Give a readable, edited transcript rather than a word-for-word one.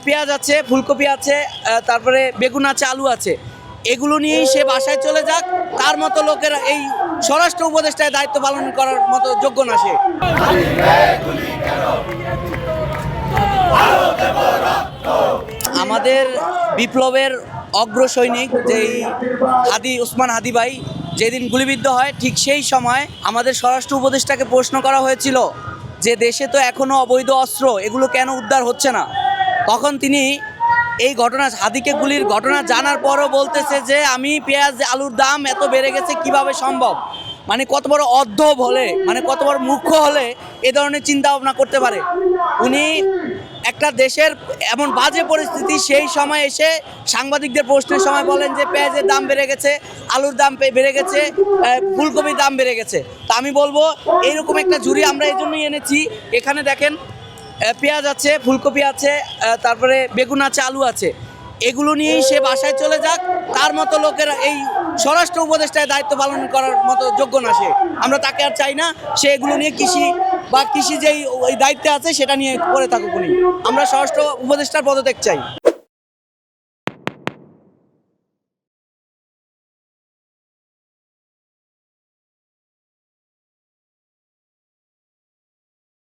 পেঁয়াজ আছে, ফুলকপি আছে, তারপরে বেগুন আছে, আলু আছে। এগুলো নিয়েই সে বাসায় চলে যাক। তার মতো লোকের এই স্বরাষ্ট্র উপদেষ্টায় দায়িত্ব পালন করার মতো যোগ্য না সে। আমাদের বিপ্লবের অগ্রসৈনিক যেই ওসমান হাদি ভাই যেদিন গুলিবিদ্ধ হয়, ঠিক সেই সময় আমাদের স্বরাষ্ট্র উপদেষ্টাকে প্রশ্ন করা হয়েছিল যে দেশে তো এখনও অবৈধ অস্ত্র, এগুলো কেন উদ্ধার হচ্ছে না। তখন তিনি এই ঘটনা, হাদিকে গুলির ঘটনা জানার পরও বলতেছে যে আমি পেঁয়াজ আলুর দাম এত বেড়ে গেছে কিভাবে সম্ভব। মানে কত বড় অর্ধব হলে, মানে কত বড় মূর্খ হলে এ ধরনের চিন্তা ভাবনা করতে পারে। উনি একটা দেশের এমন বাজে পরিস্থিতি, সেই সময় এসে সাংবাদিকদের প্রশ্নের সময় বলেন যে পেঁয়াজের দাম বেড়ে গেছে, আলুর দাম বেড়ে গেছে, ফুলকপির দাম বেড়ে গেছে। তা আমি বলবো এইরকম একটা ঝুড়ি আমরা এই জন্যই এনেছি। এখানে দেখেন পেঁয়াজ আছে, ফুলকপি আছে, তারপরে বেগুন আছে, আলু আছে। এগুলো নিয়েই সে বাসায় চলে যাক। তার মতো লোকের এই স্বরাষ্ট্র উপদেষ্টায় দায়িত্ব পালন করার মতো যোগ্য না সে। আমরা তাকে আর চাই না। সে এগুলো নিয়ে কৃষি যেই ওই দায়িত্বে আছে সেটা নিয়ে করে থাকুক উনি। আমরা স্বরাষ্ট্র উপদেষ্টার পদত্যাগ চাই।